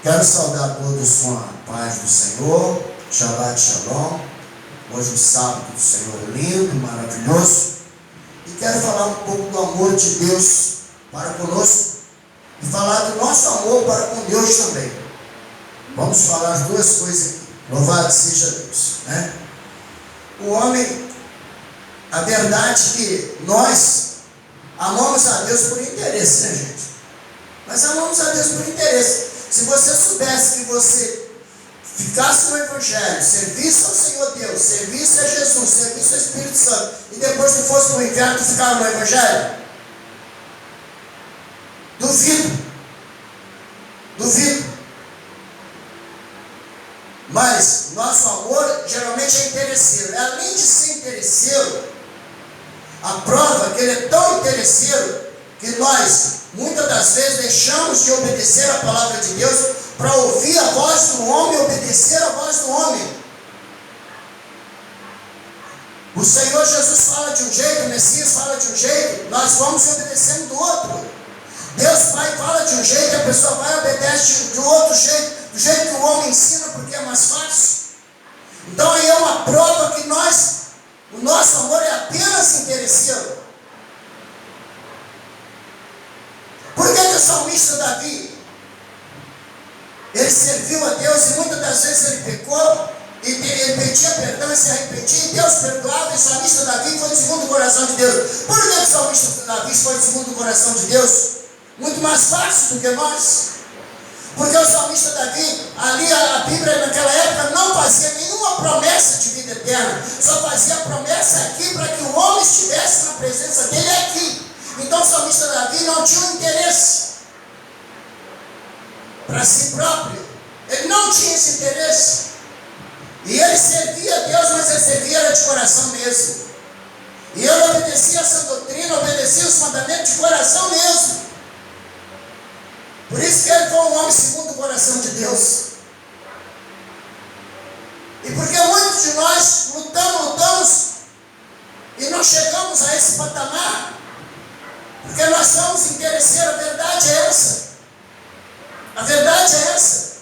Quero saudar todos com a paz do Senhor, Shabbat Shalom. Hoje o sábado do Senhor lindo, maravilhoso. E quero falar um pouco do amor de Deus para conosco e falar do nosso amor para com Deus também. Vamos falar as duas coisas aqui. Louvado seja Deus, né? O homem, a verdade é que nós amamos a Deus por interesse, né, gente? Nós amamos a Deus por interesse. Se você soubesse que você ficasse no Evangelho, serviço ao Senhor Deus, serviço a Jesus, serviço ao Espírito Santo, e depois tu fosse no inferno, tu ficava no Evangelho? Duvido. Mas nosso amor geralmente é interesseiro. Além de ser interesseiro, a prova que ele é tão interesseiro que nós muitas das vezes deixamos de obedecer a palavra de Deus para ouvir a voz do homem, obedecer a voz do homem. O Senhor Jesus fala de um jeito, o Messias fala de um jeito, nós vamos obedecendo do outro. Deus Pai fala de um jeito, a pessoa vai e obedece de outro jeito, do jeito que o homem ensina, porque é mais fácil. Então aí é uma prova que o nosso amor é apenas interesseiro. Por que o salmista Davi, ele serviu a Deus e muitas das vezes ele pecou, e ele pedia perdão e se arrependia, e Deus perdoava, e o salmista Davi foi segundo o coração de Deus. Por que o salmista Davi foi segundo o coração de Deus? Muito mais fácil do que nós. Porque o salmista Davi, ali a Bíblia naquela época não fazia nenhuma promessa de vida eterna, só fazia promessa aqui para que o homem estivesse na presença dele aqui. Então o salmista Davi não tinha um interesse para si próprio, ele não tinha esse interesse, e ele servia a Deus, mas ele servia de coração mesmo, e ele obedecia essa doutrina, obedecia os mandamentos de coração mesmo. Por isso que ele foi um homem segundo o coração de Deus. E porque muitos de nós lutamos e não chegamos a esse patamar, porque nós somos interesseiros. A verdade é essa. A verdade é essa.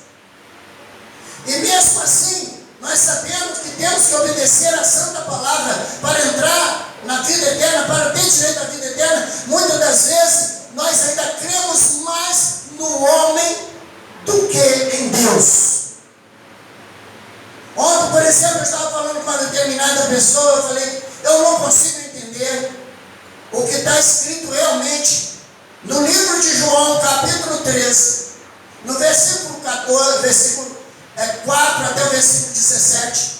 E mesmo assim, nós sabemos que temos que obedecer a santa palavra para entrar na vida eterna, para ter direito à vida eterna. Muitas das vezes, nós ainda cremos mais no homem do que em Deus. Ontem, por exemplo, eu estava falando com uma determinada pessoa, eu falei, eu não consigo entender o que está escrito realmente no livro de João, capítulo 13, no versículo 14, versículo 4 até o versículo 17.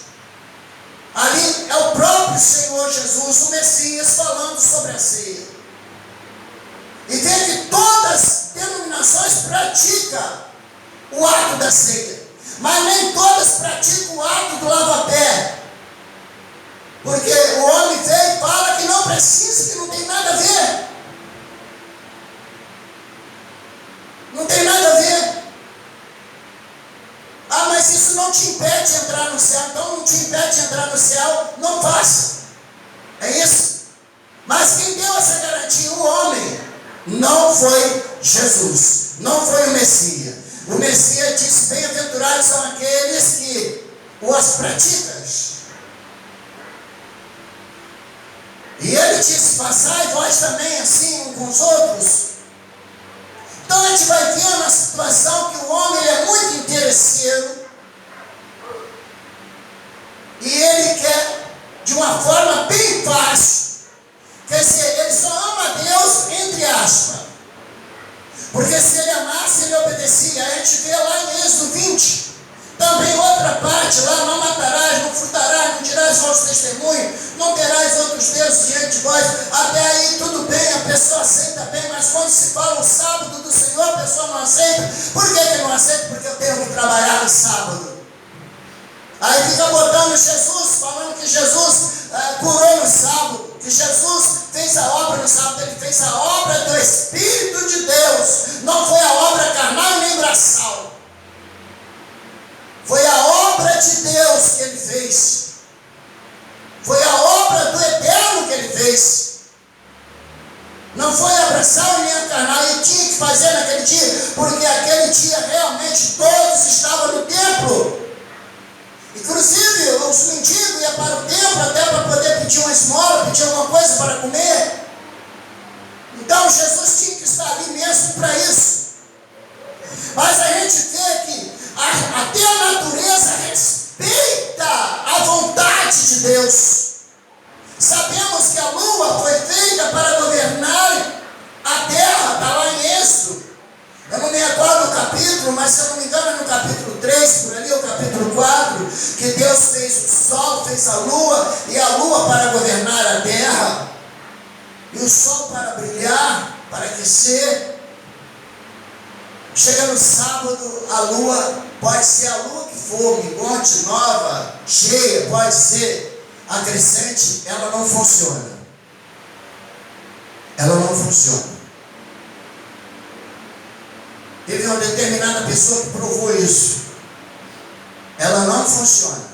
Ali é o próprio Senhor Jesus, o Messias, falando sobre a ceia. E vê que todas as denominações praticam o ato da ceia, mas nem todas praticam o ato do lava-pé. Porque o homem vem e fala que não precisa, que não tem nada a ver. Não tem nada a ver. Ah, mas isso não te impede de entrar no céu. Então não te impede de entrar no céu, não faça. É isso. Mas quem deu essa garantia? O homem. Não foi Jesus. Não foi o Messias. O Messias disse, bem-aventurados são aqueles que os praticam. E ele disse, passai vós também assim uns com os outros. Então a gente vai vendo a situação que o homem ele é muito interesseiro. E ele quer de uma forma bem fácil. Quer dizer, ele só ama a Deus, entre aspas. Porque se ele amasse, ele obedecia. A gente vê lá em Êxodo 20. Também outra parte lá, não matarás, não furtarás, não dirás falso testemunho, não terás outros deuses diante de vós. Até aí tudo bem, a pessoa aceita bem, mas quando se fala o sábado do Senhor, a pessoa não aceita. Por que não aceita? Porque eu tenho que trabalhar no sábado. Aí fica botando Jesus, falando que Jesus curou no sábado, que Jesus fez a obra no sábado. Ele fez a obra do Espírito de Deus, não foi a obra carnal nem braçal. Foi a obra de Deus que ele fez. Foi a obra do Eterno que ele fez. Não foi a braçal nem a carnal. Ele tinha que fazer naquele dia, porque aquele dia realmente todo Até a natureza respeita a vontade de Deus. Sabemos que a lua foi feita para governar a terra, está lá em Êxodo. Eu não me recordo o capítulo, mas se eu não me engano é no capítulo 3, por ali, o capítulo 4, que Deus fez o sol, fez a lua, e a lua para governar a terra, e o sol para brilhar, para aquecer. Chega no sábado, a lua, pode ser a lua que for, minguante, nova, cheia, pode ser a crescente, ela não funciona. Ela não funciona. Teve uma determinada pessoa que provou isso. Ela não funciona.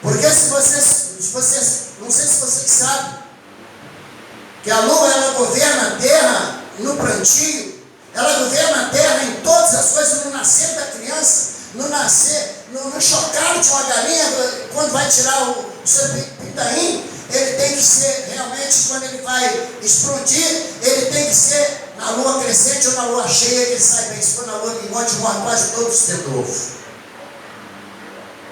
Porque se vocês, não sei se vocês sabem, que a lua ela governa a terra no plantio, ela governa a terra em todas as coisas, no nascer da criança, no chocar de uma galinha, quando vai tirar o seu pintainho, ele tem que ser realmente, quando ele vai explodir, ele tem que ser na lua crescente ou na lua cheia, que ele sai bem. Se for na lua minguante, morre quase todos tendo ovo.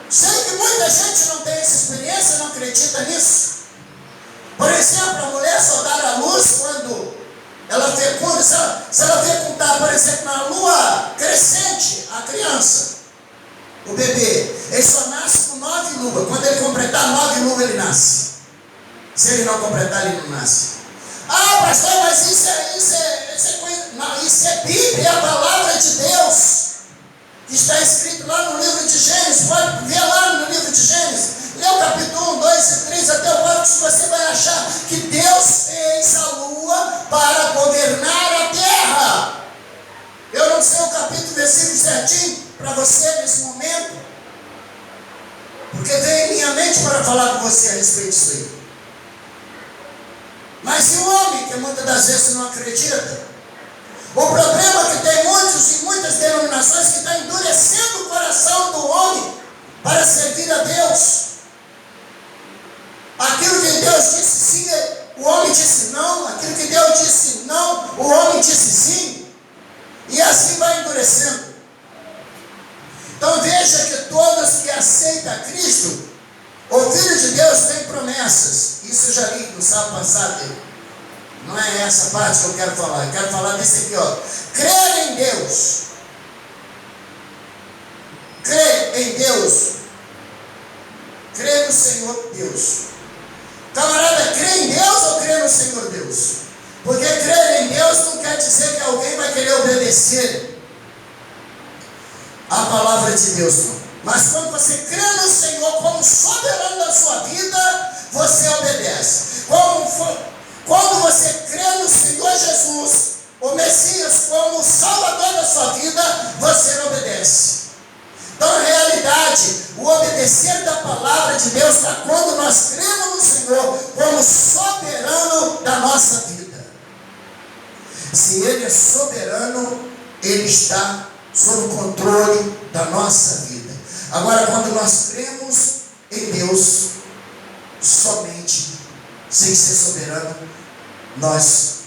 Sei que muita gente não tem essa experiência, não acredita nisso. Por exemplo, a mulher só dá a luz quando ela fecunda. Se ela fecundar, por exemplo, na lua crescente, a criança, o bebê, ele só nasce com 9 luas. Quando ele completar 9 luas, ele nasce. Se ele não completar, ele não nasce. Ah, pastor, mas isso é Bíblia, é a palavra de Deus, que está escrito lá no livro de Gênesis. Pode ver lá no livro de Gênesis. Lê o capítulo 1, 2 e 3 até o 4, que você vai achar que Deus fez a lua para governar a terra. Eu não sei o capítulo, versículo certinho para você nesse momento, porque veio em minha mente para falar com você a respeito disso aí. Mas e o homem, que muitas das vezes não acredita? O problema é que tem muitos e muitas denominações que estão endurecendo o coração do homem para servir a Deus. Aquilo que Deus disse sim, o homem disse não. Aquilo que Deus disse não, o homem disse sim. E assim vai endurecendo. Então veja que todos que aceitam a Cristo, o Filho de Deus tem promessas. Isso eu já li no sábado passado. Não é essa parte que eu quero falar. Eu quero falar desse aqui, ó. Crer em Deus. Crer em Deus. Crer no Senhor Deus. Camarada, crê em Deus ou crê no Senhor Deus? Porque crer em Deus não quer dizer que alguém vai querer obedecer a palavra de Deus, não. Mas quando você crê no Senhor como soberano da sua vida, você obedece. Quando você crê no Senhor Jesus, o Messias, como Salvador da sua vida, você obedece. Então, na realidade, o obedecer da palavra de Deus está quando nós cremos no Senhor como soberano da nossa vida. Se Ele é soberano, Ele está sob o controle da nossa vida. Agora, quando nós cremos em Deus somente, sem ser soberano, nós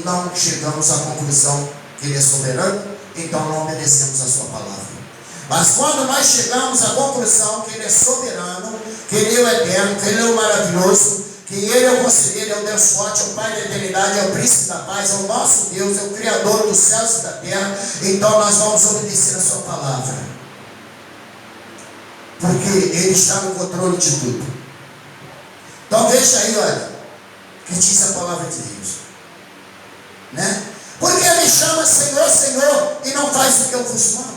não chegamos à conclusão que Ele é soberano, então não obedecemos a sua palavra. Mas quando nós chegamos à conclusão que Ele é soberano, que Ele é o eterno, que Ele é o maravilhoso, que Ele é o conselheiro, é o Deus forte, é o Pai da eternidade, é o príncipe da paz, é o nosso Deus, é o Criador dos céus e da terra, então nós vamos obedecer a sua palavra. Porque Ele está no controle de tudo. Então veja aí, olha, que diz a palavra de Deus, né? Porque Ele chama Senhor, Senhor, e não faz o que eu vos mando.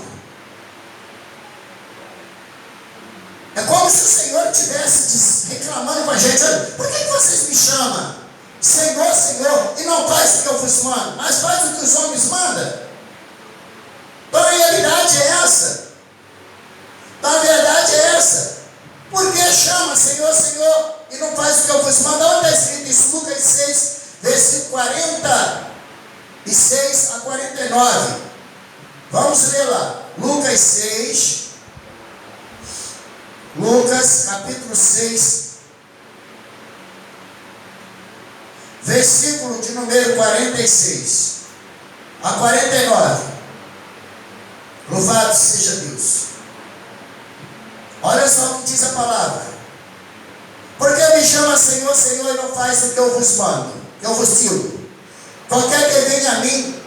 É como se o Senhor estivesse reclamando com a gente: por que vocês me chamam Senhor, Senhor, e não faz o que eu vos mando, mas faz o que os homens mandam? Então a realidade é essa. Então a verdade é essa. Por que chama Senhor, Senhor, e não faz o que eu vos mando? Onde está escrito isso? Lucas 6, versículo 46 a 49. Vamos ler lá. Lucas 6. Lucas capítulo 6, versículo de número 46 a 49. Louvado seja Deus. Olha só o que diz a palavra. Porque me chama Senhor, Senhor, e não faz o que eu vos mando, que eu vos digo. Qualquer que venha a mim,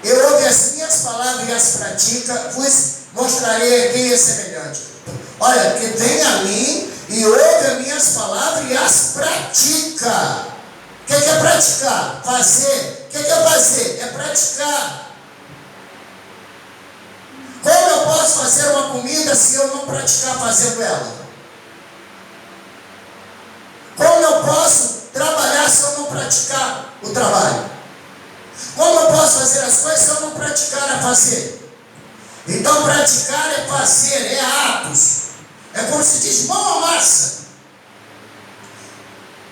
e ouve as minhas palavras e as pratica, vos mostrarei a quem é semelhante. Olha, que venha a mim e ouve as minhas palavras e as pratica. O que é praticar? Fazer. O que é fazer? É praticar. Como eu posso fazer uma comida se eu não praticar fazendo ela? Como eu posso trabalhar se eu não praticar o trabalho? Como eu posso fazer as coisas se eu não praticar a fazer? Então praticar é fazer, é atos. É como se diz, mão à massa.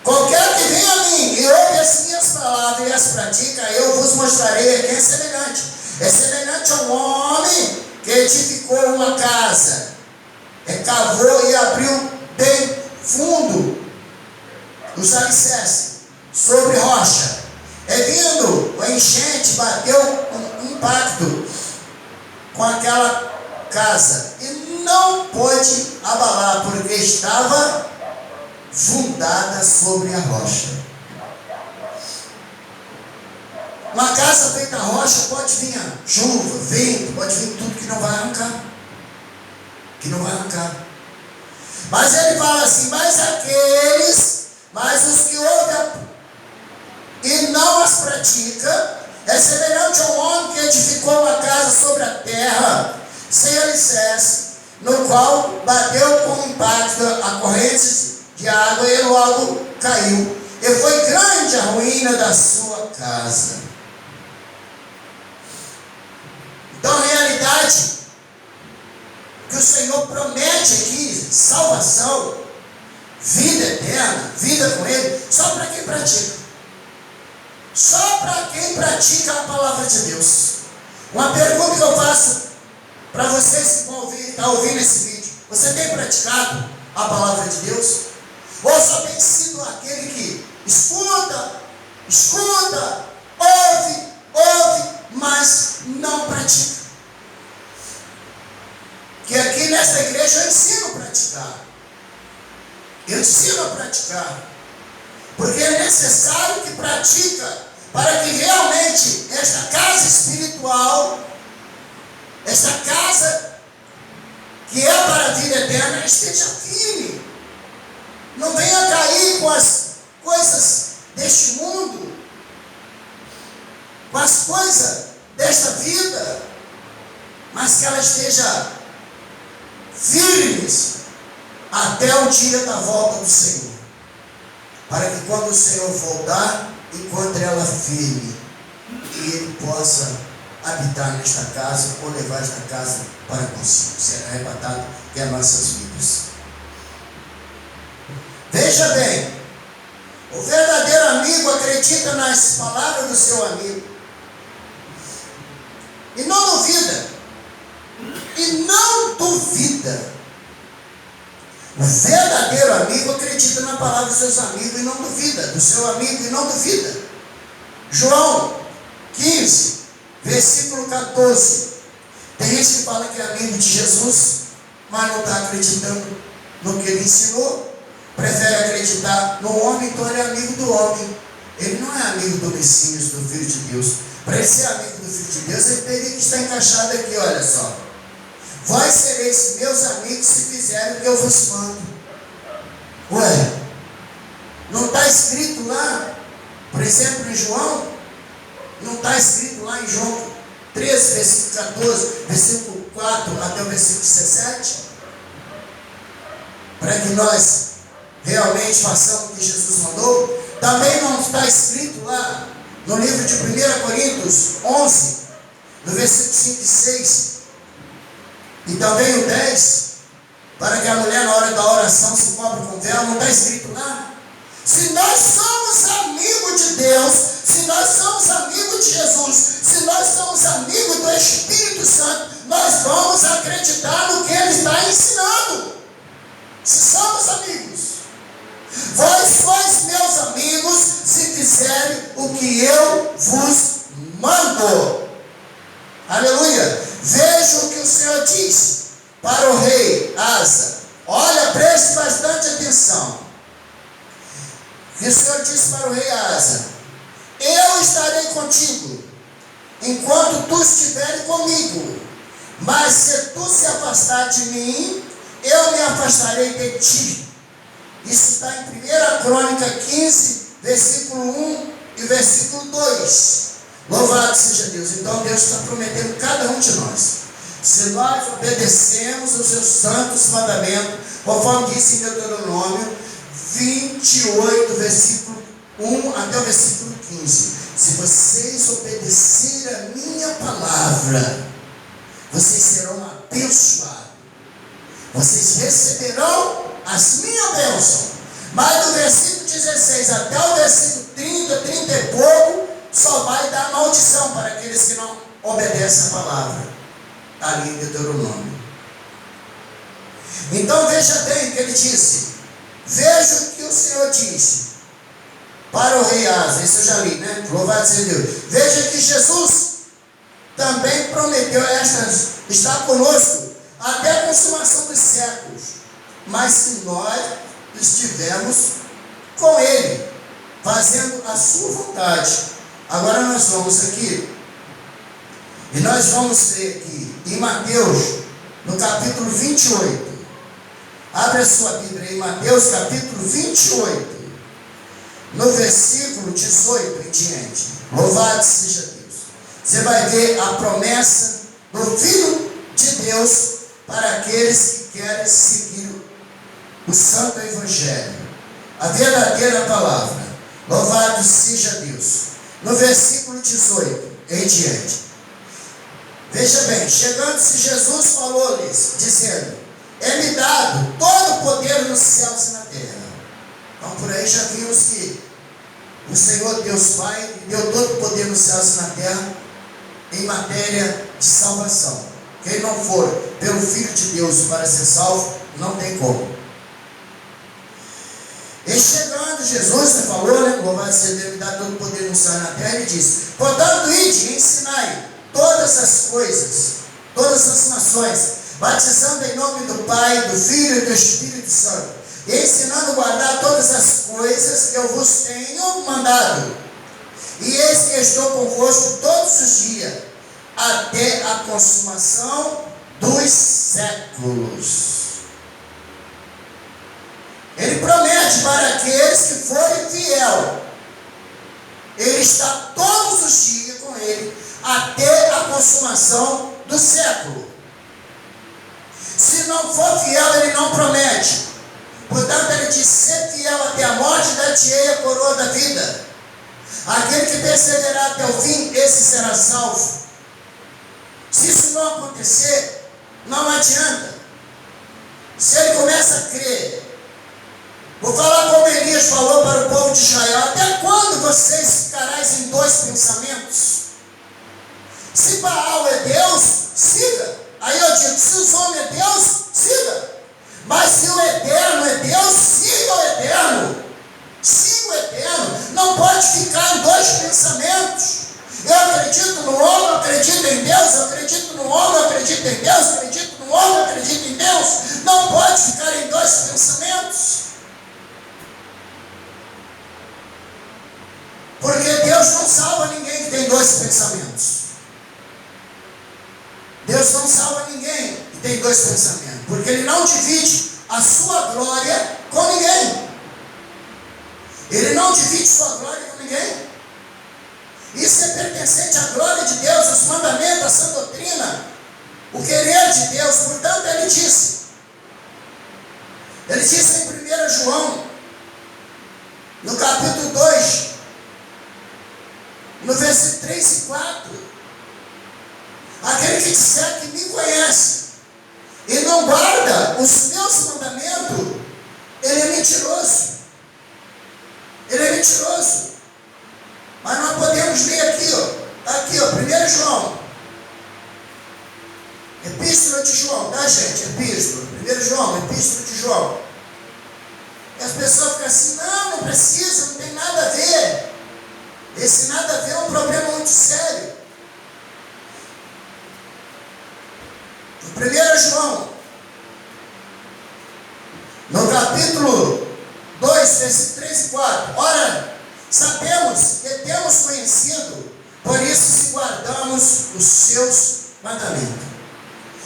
Qualquer que venha a mim e ouve as minhas palavras e as pratica, eu vos mostrarei a quem é semelhante. É semelhante a um homem que edificou uma casa, cavou e abriu bem fundo os alicerces sobre rocha. Vindo o enchente, bateu um impacto com aquela casa e não pôde abalar, porque estava fundada sobre a rocha. Uma casa feita a rocha pode vir chuva, vento, pode vir tudo que não vai arrancar. Que não vai arrancar. Mas ele fala assim, mas os que ouvem e não as pratica, é semelhante a um homem que edificou uma casa sobre a terra, sem alicerce, no qual bateu com impacto a corrente de água e logo caiu. E foi grande a ruína da sua casa. Então, a realidade que o Senhor promete aqui, salvação, vida eterna, vida com Ele, só para quem pratica. Só para quem pratica a palavra de Deus. Uma pergunta que eu faço para vocês que estão ouvindo esse vídeo: você tem praticado a palavra de Deus? Ou só tem sido aquele que escuta, ouve, mas não pratica? Que aqui nessa igreja eu ensino a praticar. Eu ensino a praticar. Porque é necessário que pratica para que realmente esta casa espiritual, esta casa que é para a vida eterna, esteja firme. Não venha cair com as coisas deste mundo, com as coisas desta vida, mas que ela esteja firme até o dia da volta do Senhor. Para que quando o Senhor voltar, encontre ela firme e Ele possa habitar nesta casa ou levar esta casa para consigo. Será arrebatado que é nossas vidas. Veja bem, o verdadeiro amigo acredita nas palavras do seu amigo e não duvida. O verdadeiro amigo acredita na palavra dos seus amigos e não duvida, do seu amigo e não duvida. João 15, versículo 14. Tem gente que fala que é amigo de Jesus, mas não está acreditando no que ele ensinou. Prefere acreditar no homem, então ele é amigo do homem. Ele não é amigo do Messias, do Filho de Deus. Para ele ser amigo do Filho de Deus, ele teria que estar encaixado aqui, olha só. Vós sereis meus amigos se fizerem o que eu vos mando. Ué, não está escrito lá, por exemplo, em João? Não está escrito lá em João 13, versículo 14, versículo 4 até o versículo 17? Para que nós realmente façamos o que Jesus mandou? Também não está escrito lá no livro de 1 Coríntios 11, no versículo 5 e 6, e também o 10, para que a mulher na hora da oração se cobre com véu? Não está escrito lá? Se nós somos amigos de Deus, se nós somos amigos de Jesus, se nós somos amigos do Espírito Santo, nós vamos acreditar no que Ele está ensinando. Se somos amigos, vós sois meus amigos se fizerem o que eu vos mando. Aleluia! Veja o que o Senhor diz para o rei Asa. Olha, preste bastante atenção. E o Senhor disse para o rei Asa: eu estarei contigo, enquanto tu estiveres comigo. Mas se tu se afastar de mim, eu me afastarei de ti. Isso está em 1 Crônica 15, versículo 1 e versículo 2. Louvado seja Deus. Então Deus está prometendo cada um de nós. Se nós obedecemos os seus santos mandamentos, conforme disse em Deuteronômio 28, versículo 1 até o versículo 15. Se vocês obedecerem a minha palavra, vocês serão abençoados. Vocês receberão as minhas bênçãos. Mas do versículo 16 até o versículo 30, 30 e pouco, só vai dar maldição para aqueles que não obedecem a palavra. Ali em Deuteronômio. Então veja bem o que ele disse. Veja o que o Senhor disse para o rei Asa. Isso eu já li, né? Louvado seja Deus. Veja que Jesus também prometeu está conosco até a consumação dos séculos. Mas se nós estivermos com Ele, fazendo a sua vontade. Agora nós vamos aqui, e nós vamos ver aqui, em Mateus, no capítulo 28. Abre a sua Bíblia em Mateus, capítulo 28, no versículo 18 em diante. Louvado seja Deus. Você vai ver a promessa do Filho de Deus para aqueles que querem seguir o Santo Evangelho, a verdadeira palavra. Louvado seja Deus. No versículo 18 em diante. Veja bem, chegando-se Jesus falou-lhes, dizendo: é-me dado todo o poder nos céus e na terra. Então por aí já vimos que o Senhor Deus Pai deu todo o poder nos céus e na terra em matéria de salvação. Quem não for pelo Filho de Deus para ser salvo, não tem como. E chegando, Jesus falou, louvado seja Deus, me dá todo o poder no céu e na terra, ele disse: portanto, ide e ensinai todas as coisas, todas as nações, batizando em nome do Pai, do Filho e do Espírito Santo, e ensinando a guardar todas as coisas que eu vos tenho mandado. E eis que estou convosco todos os dias, até a consumação dos séculos. Ele promete para aqueles que forem fiel. Ele está todos os dias com ele, até a consumação do século. Se não for fiel, ele não promete. Portanto, ele diz: ser fiel até a morte, dar-te-ei a coroa da vida. Aquele que perseverar até o fim, esse será salvo. Se isso não acontecer, não adianta. Se ele começa a crer, vou falar como Elias falou para o povo de Israel: até quando vocês ficarais em dois pensamentos? Se Baal é Deus, siga. Aí eu digo: se os homens é Deus, siga. Mas se o Eterno é Deus, siga o Eterno. Siga o Eterno. Não pode ficar em dois pensamentos. Eu acredito no homem, eu acredito em Deus. Eu acredito no homem, eu acredito em Deus. Eu acredito no homem, eu acredito em Deus. Não pode ficar em dois pensamentos. Porque Deus não salva ninguém que tem dois pensamentos. Deus não salva ninguém que tem dois pensamentos. Porque Ele não divide a sua glória com ninguém. Ele não divide sua glória com ninguém. Isso é pertencente à glória de Deus, aos mandamentos, à sã doutrina, o querer de Deus. Portanto, Ele disse em 1 João, no capítulo 2, no versículo 3 e 4, aquele que disser que me conhece e não guarda os meus mandamentos, ele é mentiroso. Ele é mentiroso. Mas nós podemos ler aqui, ó. Aqui, ó, 1 João. Epístola de João, tá, gente? Epístola. 1 João, Epístola de João. E as pessoas ficam assim: não precisa, não tem nada a ver. Esse nada a ver é um problema muito sério. 1 João, no capítulo 2, versículos 3 e 4. Ora, sabemos que temos conhecido, por isso se guardamos os seus mandamentos.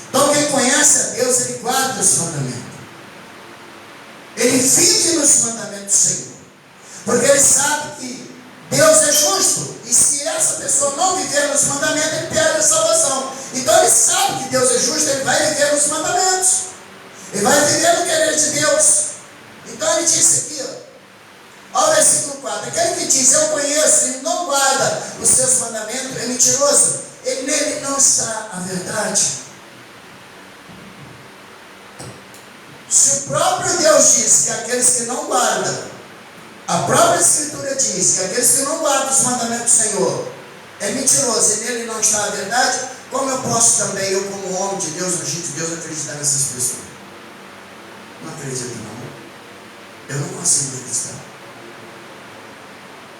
Então quem conhece a Deus, ele guarda os mandamentos. Ele vive nos mandamentos do Senhor. Porque ele sabe que Deus é justo. E se essa pessoa não viver nos mandamentos, ele perde a salvação. Então ele sabe que Deus é justo, ele vai viver nos mandamentos. Ele vai viver no querer de Deus. Então ele disse aqui, ó, ao versículo 4. Aquele que diz, eu conheço, e não guarda os seus mandamentos, é mentiroso. Nele não está a verdade. Se o próprio Deus diz que aqueles que não guardam, a própria Escritura diz que aqueles que não guardam os mandamentos do Senhor é mentiroso e nele não está a verdade, como eu posso também, eu como homem de Deus, ungido de Deus, acreditar nessas pessoas? Não acredito não. Eu não consigo acreditar.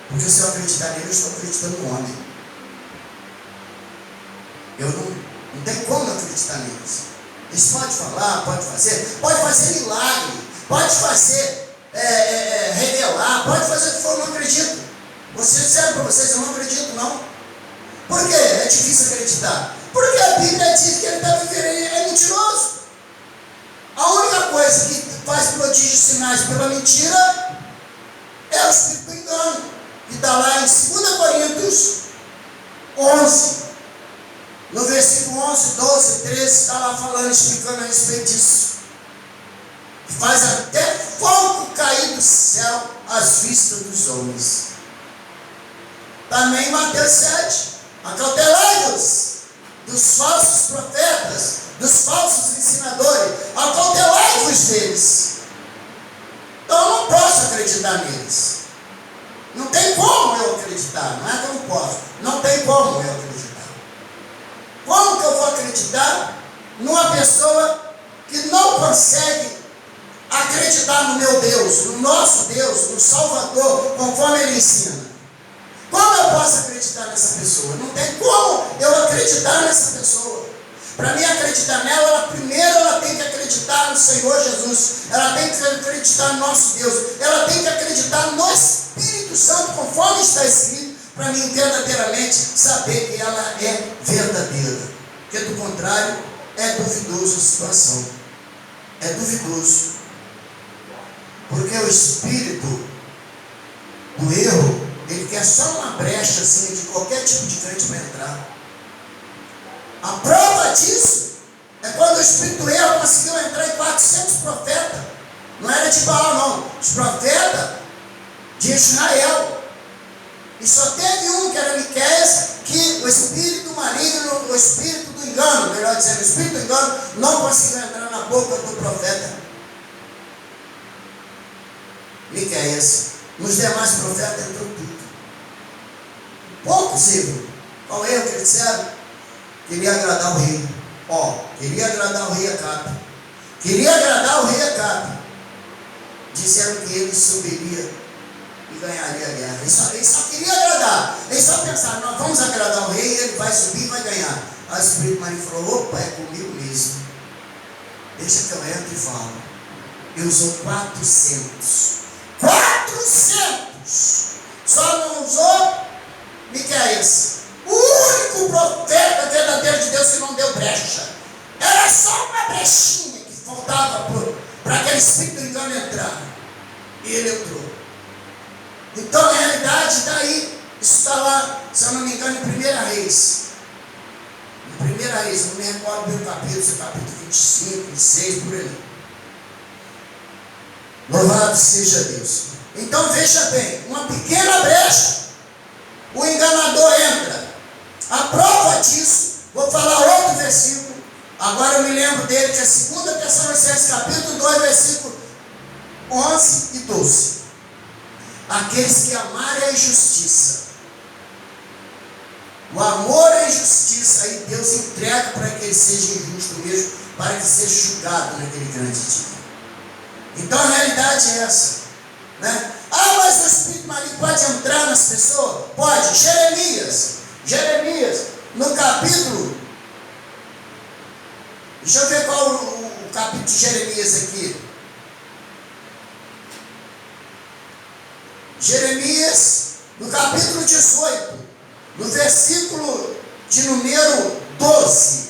Porque se eu acreditar nele, eu estou acreditando no homem. Eu não tem como acreditar neles. Eles podem falar, pode fazer milagre, pode fazer revelar, pode fazer o que for, eu não acredito. Vocês disseram para vocês, eu não acredito não. Por quê? É difícil acreditar. Porque a Bíblia diz que ele está vivendo, é mentiroso. A única coisa que faz prodígios e sinais pela mentira é o espírito do engano, que está lá em 2 Coríntios 11. No versículo 11, 12, 13, está lá falando, explicando a respeito disso. Faz até fogo cair do céu às vistas dos homens. Também Mateus 7. Acautelai-vos dos falsos profetas, dos falsos ensinadores. Acautelai-vos deles. Então eu não posso acreditar neles. Não tem como eu acreditar. Não é que eu não posso. Não tem como eu acreditar. Como que eu vou acreditar numa pessoa que não consegue acreditar no meu Deus, no nosso Deus, no Salvador, conforme Ele ensina? Como eu posso acreditar nessa pessoa? Não tem como eu acreditar nessa pessoa. Para mim acreditar nela, primeiro ela tem que acreditar no Senhor Jesus. Ela tem que acreditar no nosso Deus. Ela tem que acreditar no Espírito Santo, conforme está escrito, para mim verdadeiramente saber que ela é verdadeira. Porque do contrário, é duvidoso a situação. É duvidoso. Porque o espírito do erro, ele quer só uma brecha assim, de qualquer tipo de crente para entrar. A prova disso é quando o espírito do erro conseguiu entrar em 400 profetas. Não era de Baal não. Os profetas de Israel. E só teve um, que era Miqueias, que o espírito maligno, o espírito do engano, melhor dizendo, o espírito do engano, não conseguiu entrar na boca do profeta Miqueias. Nos demais profetas entrou tudo. Poucos erros. Qual erro que eles disseram? Queria agradar o rei. Queria agradar o rei Acabe. Queria agradar o rei Acabe. Disseram que ele subiria e ganharia a guerra. Ele só queria agradar. Ele só pensava, nós vamos agradar o rei, ele vai subir e vai ganhar. Aí o espírito maligno falou, opa, é comigo mesmo. Deixa que eu entro e falo. Ele usou 400. 400! Só não usou Miqueias. O único profeta verdadeiro de Deus que não deu brecha. Era só uma brechinha que faltava para aquele espírito do engano entrar. E ele entrou. Então, na realidade, daí, isso está lá, se eu não me engano, em 1 Reis. Em 1 Reis, eu não me recordo bem o capítulo 25, 26, por ali. Louvado seja Deus. Então, veja bem, uma pequena brecha, o enganador entra. A prova disso, vou falar outro versículo, agora eu me lembro dele, que é 2 Tessalonicenses, capítulo 2, versículo 11 e 12. Aqueles que amarem a injustiça, o amor à injustiça, aí Deus entrega para que ele seja injusto mesmo, para que seja julgado naquele grande dia. Então a realidade é essa, né? Mas o espírito maligno pode entrar nas pessoas? Pode. Jeremias, no capítulo Deixa eu ver qual o capítulo de Jeremias aqui. Jeremias, no capítulo 18, no versículo de número 12.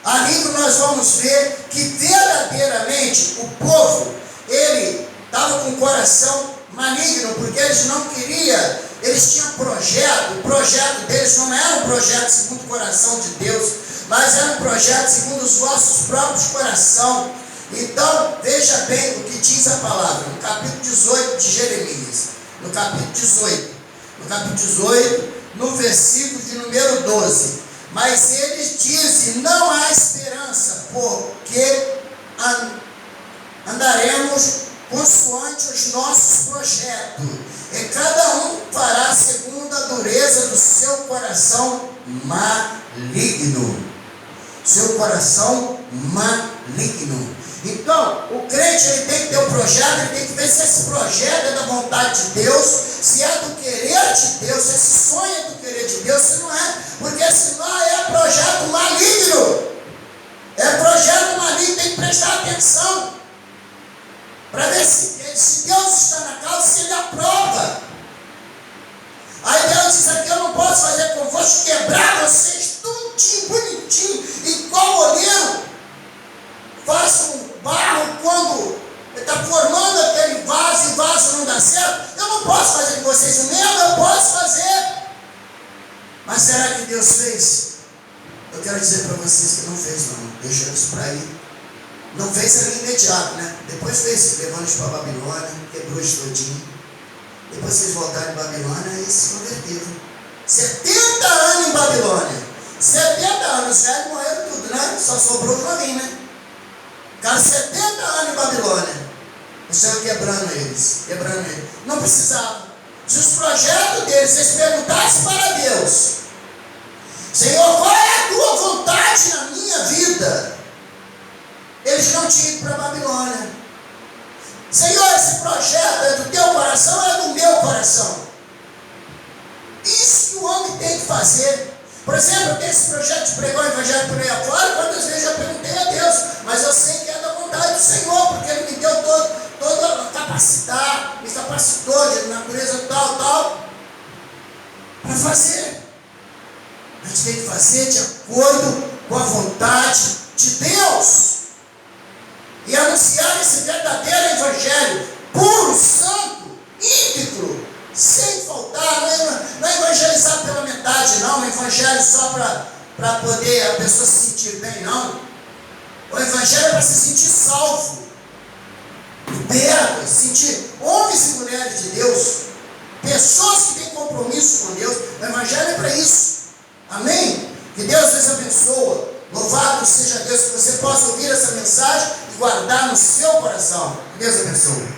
Ali que nós vamos ver que verdadeiramente o povo, ele estava com o coração maligno, porque eles não queriam, eles tinham projeto, o projeto deles não era um projeto segundo o coração de Deus, mas era um projeto segundo os vossos próprios corações. Então, veja bem o que diz a palavra, no capítulo 18 de Jeremias, no capítulo 18, no versículo de número 12. Mas eles dizem, não há esperança, porque andaremos consoante os nossos projetos, e cada um fará segundo a dureza do seu coração maligno. Seu coração maligno. Então, o crente ele tem que ter um projeto, ele tem que ver se esse projeto é da vontade de Deus, se é do querer de Deus, se esse sonho é do querer de Deus, se não é, porque senão é projeto maligno. É projeto maligno, tem que prestar atenção, para ver se Deus está na causa, se ele aprova. Aí Deus diz aqui, eu não posso fazer convosco, quebrar vocês tudinho, bonitinho, igual olheiro. Faça um barro quando está formando aquele vaso e o vaso não dá certo. Eu não posso fazer com vocês o mesmo, eu posso fazer. Mas será que Deus fez? Eu quero dizer para vocês que não fez não, deixou isso para aí. Não fez ali imediato, né? Depois fez, levando eles para a Babilônia, quebrou eles todinho. Depois que eles voltaram em Babilônia, eles se converteram. 70 anos em Babilônia. 70 anos, já morreram tudo, né? Só sobrou Jolim, né? Ficaram 70 anos em Babilônia. O Senhor quebrando eles. Não precisava. Se os projetos deles, eles perguntassem para Deus, Senhor, qual é a tua vontade na minha vida? Eles não tinham ido para a Babilônia. Senhor, esse projeto é do teu coração ou é do meu coração? Isso que o homem tem que fazer. Por exemplo, eu tenho esse projeto de pregar o evangelho por aí afora, quantas vezes eu perguntei a Deus, mas eu sei que é da vontade do Senhor, porque Ele me deu toda a capacidade, me capacitou de natureza tal, para fazer. A gente tem que fazer de acordo com a vontade de Deus. E anunciar esse verdadeiro evangelho, puro, santo, íntegro, sem faltar. Não é evangelizar pela metade, não. É evangelho só para poder a pessoa se sentir bem, não. O evangelho é para se sentir salvo, liberto, se sentir homens e mulheres de Deus, pessoas que têm compromisso com Deus. O evangelho é para isso. Amém? Que Deus nos abençoe. Louvado seja Deus, que você possa ouvir essa mensagem e guardar no seu coração. Que Deus abençoe.